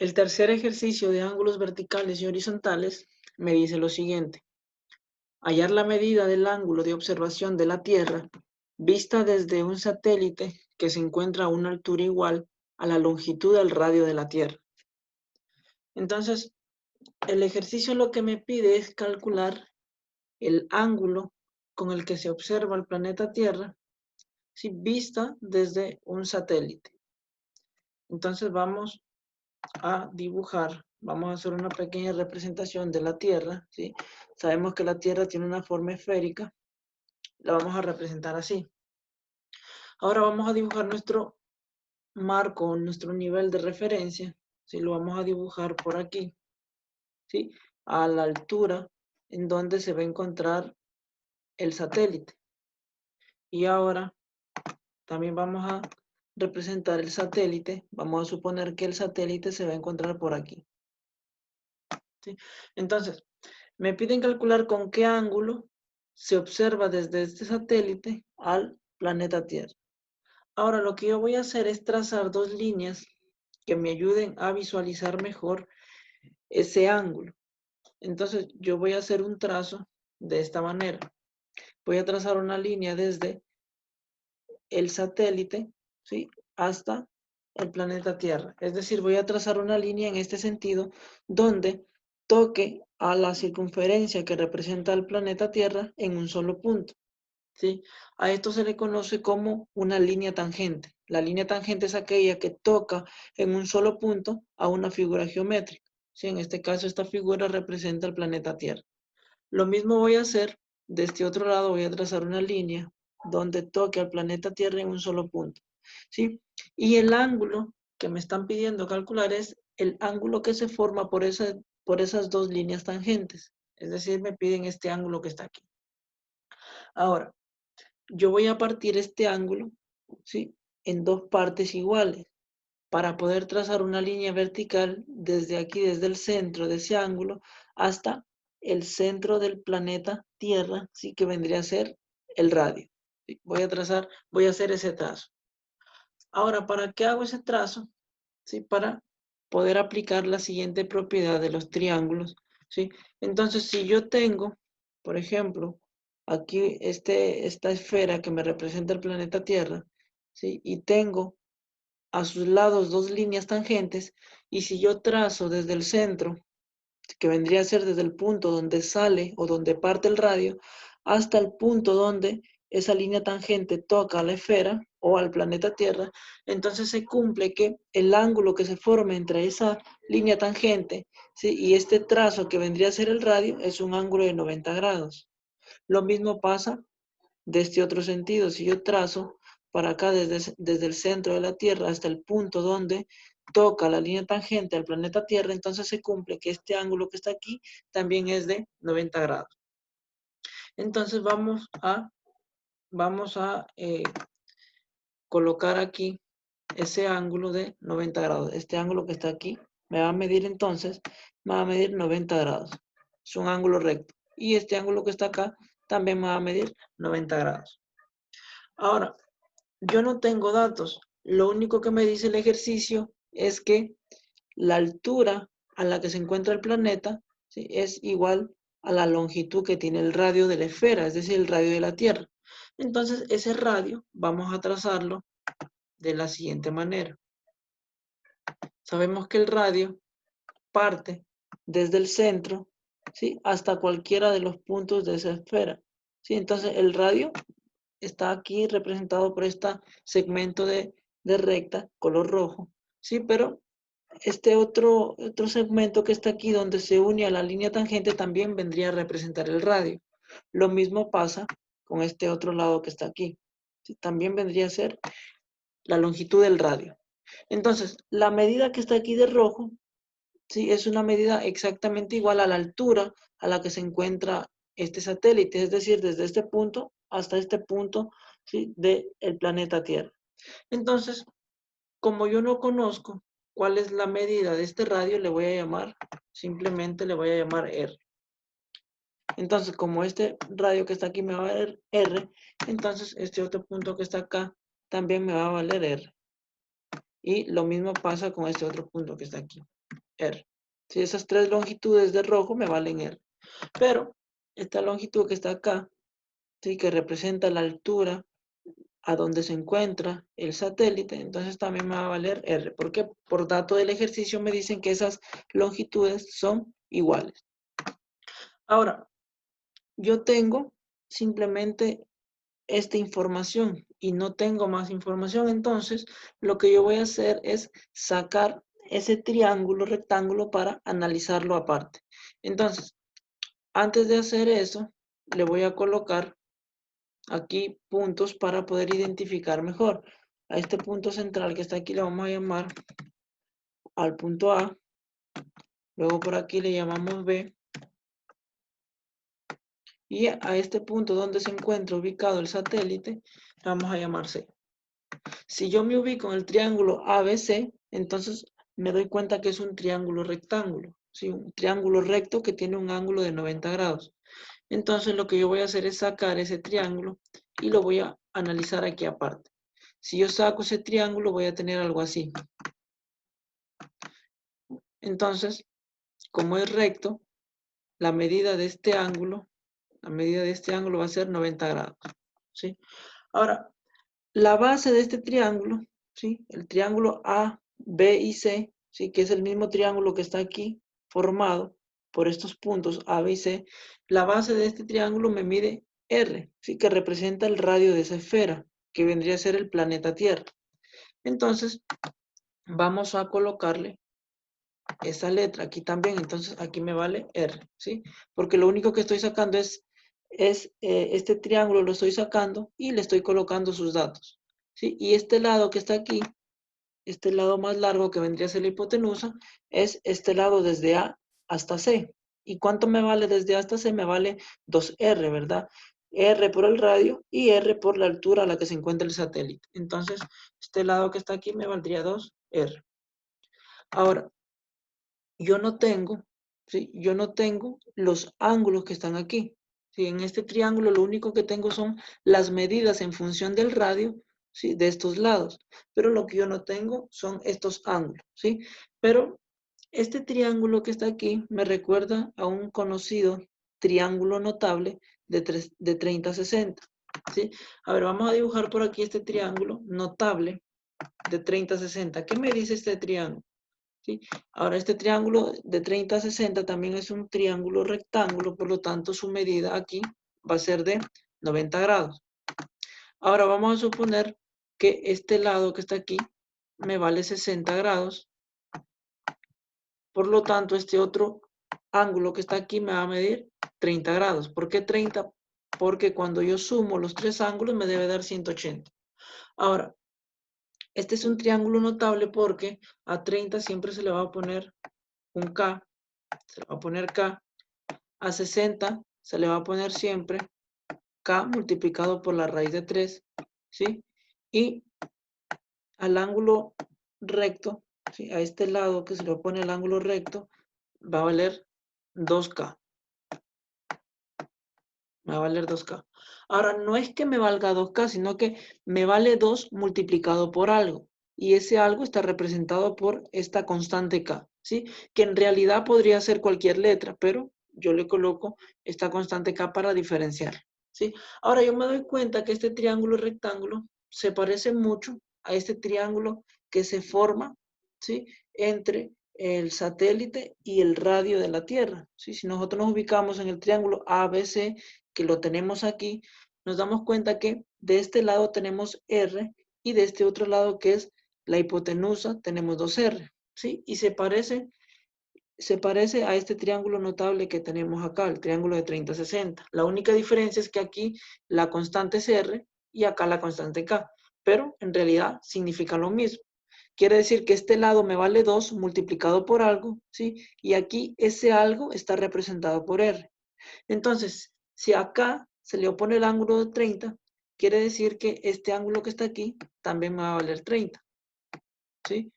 El tercer ejercicio de ángulos verticales y horizontales me dice lo siguiente. Hallar la medida del ángulo de observación de la Tierra vista desde un satélite que se encuentra a una altura igual a la longitud del radio de la Tierra. Entonces, el ejercicio lo que me pide es calcular el ángulo con el que se observa el planeta Tierra si vista desde un satélite. Entonces vamos a dibujar, vamos a hacer una pequeña representación de la Tierra, ¿sí? Sabemos que la Tierra tiene una forma esférica, la vamos a representar así. Ahora vamos a dibujar nuestro marco, nuestro nivel de referencia, ¿sí? Lo vamos a dibujar por aquí, ¿sí? A la altura en donde se va a encontrar el satélite. Y ahora también vamos a representar el satélite. Vamos a suponer que el satélite se va a encontrar por aquí, ¿sí? Entonces, me piden calcular con qué ángulo se observa desde este satélite al planeta Tierra. Ahora lo que yo voy a hacer es trazar dos líneas que me ayuden a visualizar mejor ese ángulo. Entonces yo voy a hacer un trazo de esta manera. Voy a trazar una línea desde el satélite, ¿sí? Hasta el planeta Tierra. Es decir, voy a trazar una línea en este sentido donde toque a la circunferencia que representa el planeta Tierra en un solo punto, ¿sí? A esto se le conoce como una línea tangente. La línea tangente es aquella que toca en un solo punto a una figura geométrica, ¿sí? En este caso, esta figura representa el planeta Tierra. Lo mismo voy a hacer de este otro lado, voy a trazar una línea donde toque al planeta Tierra en un solo punto, ¿sí? Y el ángulo que me están pidiendo calcular es el ángulo que se forma por esas dos líneas tangentes. Es decir, me piden este ángulo que está aquí. Ahora, yo voy a partir este ángulo, ¿sí? En dos partes iguales para poder trazar una línea vertical desde aquí, desde el centro de ese ángulo, hasta el centro del planeta Tierra, ¿sí? Que vendría a ser el radio. ¿Sí? Voy a hacer ese trazo. Ahora, ¿para qué hago ese trazo? ¿Sí? Para poder aplicar la siguiente propiedad de los triángulos, ¿sí? Entonces, si yo tengo, por ejemplo, aquí esta esfera que me representa el planeta Tierra, ¿sí? Y tengo a sus lados dos líneas tangentes, y si yo trazo desde el centro, que vendría a ser desde el punto donde sale o donde parte el radio, hasta el punto donde esa línea tangente toca a la esfera o al planeta Tierra, entonces se cumple que el ángulo que se forma entre esa línea tangente, ¿sí? Y este trazo que vendría a ser el radio es un ángulo de 90 grados. Lo mismo pasa de este otro sentido. Si yo trazo para acá desde el centro de la Tierra hasta el punto donde toca la línea tangente al planeta Tierra, entonces se cumple que este ángulo que está aquí también es de 90 grados. Entonces vamos a colocar aquí ese ángulo de 90 grados. Este ángulo que está aquí me va a medir entonces, me va a medir 90 grados. Es un ángulo recto. Y este ángulo que está acá también me va a medir 90 grados. Ahora, yo no tengo datos. Lo único que me dice el ejercicio es que la altura a la que se encuentra el planeta, ¿sí? Es igual a la longitud que tiene el radio de la esfera, es decir, el radio de la Tierra. Entonces, ese radio vamos a trazarlo de la siguiente manera. Sabemos que el radio parte desde el centro, ¿sí? Hasta cualquiera de los puntos de esa esfera, ¿sí? Entonces, el radio está aquí representado por este segmento de recta, color rojo, ¿sí? Pero este otro segmento que está aquí donde se une a la línea tangente también vendría a representar el radio. Lo mismo pasa con este otro lado que está aquí, ¿sí? También vendría a ser la longitud del radio. Entonces, la medida que está aquí de rojo, ¿sí? Es una medida exactamente igual a la altura a la que se encuentra este satélite, es decir, desde este punto hasta este punto, ¿sí? Del planeta Tierra. Entonces, como yo no conozco cuál es la medida de este radio, le voy a llamar, simplemente le voy a llamar R. Entonces, como este radio que está aquí me va a valer R, entonces este otro punto que está acá también me va a valer R. Y lo mismo pasa con este otro punto que está aquí. R. Si esas tres longitudes de rojo me valen R. Pero esta longitud que está acá, ¿sí? Que representa la altura a donde se encuentra el satélite, entonces también me va a valer R, porque por dato del ejercicio me dicen que esas longitudes son iguales. Ahora, yo tengo simplemente esta información y no tengo más información, entonces lo que yo voy a hacer es sacar ese triángulo rectángulo para analizarlo aparte. Entonces, antes de hacer eso, le voy a colocar aquí puntos para poder identificar mejor. A este punto central que está aquí le vamos a llamar al punto A, luego por aquí le llamamos B, y a este punto donde se encuentra ubicado el satélite le vamos a llamar C. Si yo me ubico en el triángulo ABC, entonces me doy cuenta que es un triángulo rectángulo, ¿sí? Un triángulo recto que tiene un ángulo de 90 grados. Entonces lo que yo voy a hacer es sacar ese triángulo y lo voy a analizar aquí aparte. Si yo saco ese triángulo voy a tener algo así. Entonces, como es recto, la medida de este ángulo va a ser 90 grados, ¿sí? Ahora, la base de este triángulo, ¿sí? El triángulo A, B y C, ¿sí? Que es el mismo triángulo que está aquí formado por estos puntos A, B y C. La base de este triángulo me mide R, ¿sí? Que representa el radio de esa esfera, que vendría a ser el planeta Tierra. Entonces, vamos a colocarle esa letra aquí también, entonces aquí me vale R, ¿sí? Porque lo único que estoy sacando es este triángulo, lo estoy sacando y le estoy colocando sus datos, ¿sí? Y este lado que está aquí, este lado más largo que vendría a ser la hipotenusa, es este lado desde A hasta C. ¿Y cuánto me vale desde A hasta C? Me vale 2R, ¿verdad? R por el radio y R por la altura a la que se encuentra el satélite. Entonces, este lado que está aquí me valdría 2R. Ahora, yo no tengo, ¿sí? Yo no tengo los ángulos que están aquí. ¿Sí? En este triángulo lo único que tengo son las medidas en función del radio, ¿sí? De estos lados. Pero lo que yo no tengo son estos ángulos, ¿sí? Pero este triángulo que está aquí me recuerda a un conocido triángulo notable de 30-60, ¿sí? A ver, vamos a dibujar por aquí este triángulo notable de 30-60. ¿Qué me dice este triángulo? ¿Sí? Ahora este triángulo de 30-60 también es un triángulo rectángulo, por lo tanto su medida aquí va a ser de 90 grados. Ahora vamos a suponer que este lado que está aquí me vale 60 grados, por lo tanto este otro ángulo que está aquí me va a medir 30 grados. ¿Por qué 30? Porque cuando yo sumo los tres ángulos me debe dar 180. Ahora, este es un triángulo notable porque a 30 siempre se le va a poner un K, se le va a poner K, a 60 se le va a poner siempre K multiplicado por la raíz de 3, ¿sí? Y al ángulo recto, ¿sí? A este lado que se le pone el ángulo recto, va a valer 2K. Me va a valer 2K. Ahora, no es que me valga 2K, sino que me vale 2 multiplicado por algo. Y ese algo está representado por esta constante K, ¿sí? Que en realidad podría ser cualquier letra, pero yo le coloco esta constante K para diferenciar, ¿sí? Ahora, yo me doy cuenta que este triángulo rectángulo se parece mucho a este triángulo que se forma, ¿sí? Entre el satélite y el radio de la Tierra, ¿sí? Si nosotros nos ubicamos en el triángulo ABC, que lo tenemos aquí, nos damos cuenta que de este lado tenemos R y de este otro lado que es la hipotenusa tenemos 2R, ¿sí? Y se parece a este triángulo notable que tenemos acá, el triángulo de 30-60. La única diferencia es que aquí la constante es R y acá la constante K, pero en realidad significan lo mismo. Quiere decir que este lado me vale 2 multiplicado por algo, ¿sí? Y aquí ese algo está representado por R. Entonces, si acá se le opone el ángulo de 30, quiere decir que este ángulo que está aquí también me va a valer 30, ¿sí?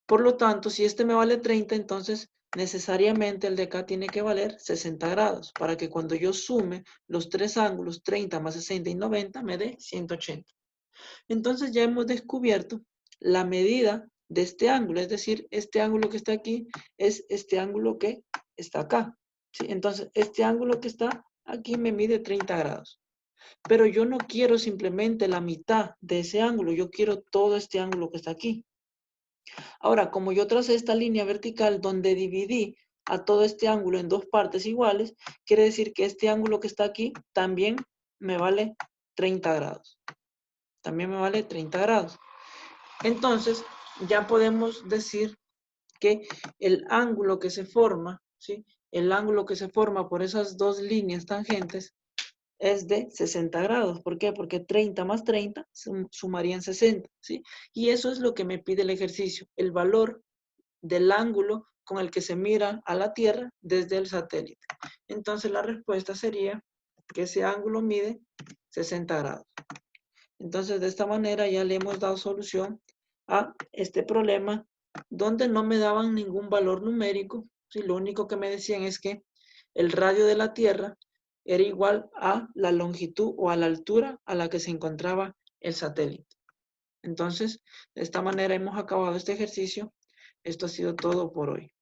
Por lo tanto, si este me vale 30, entonces necesariamente el de acá tiene que valer 60 grados, para que cuando yo sume los tres ángulos, 30 más 60 y 90, me dé 180. Entonces ya hemos descubierto la medida de este ángulo, es decir, este ángulo que está aquí es este ángulo que está acá, ¿sí? Entonces, este ángulo que está aquí me mide 30 grados. Pero yo no quiero simplemente la mitad de ese ángulo, yo quiero todo este ángulo que está aquí. Ahora, como yo tracé esta línea vertical donde dividí a todo este ángulo en dos partes iguales, quiere decir que este ángulo que está aquí también me vale 30 grados. También me vale 30 grados. Entonces, ya podemos decir que el ángulo que se forma, ¿sí? El ángulo que se forma por esas dos líneas tangentes es de 60 grados. ¿Por qué? Porque 30 más 30 sumarían 60, ¿sí? Y eso es lo que me pide el ejercicio, el valor del ángulo con el que se mira a la Tierra desde el satélite. Entonces la respuesta sería que ese ángulo mide 60 grados. Entonces de esta manera ya le hemos dado solución a este problema donde no me daban ningún valor numérico. ¿Sí? Lo único que me decían es que el radio de la Tierra era igual a la longitud o a la altura a la que se encontraba el satélite. Entonces, de esta manera hemos acabado este ejercicio. Esto ha sido todo por hoy.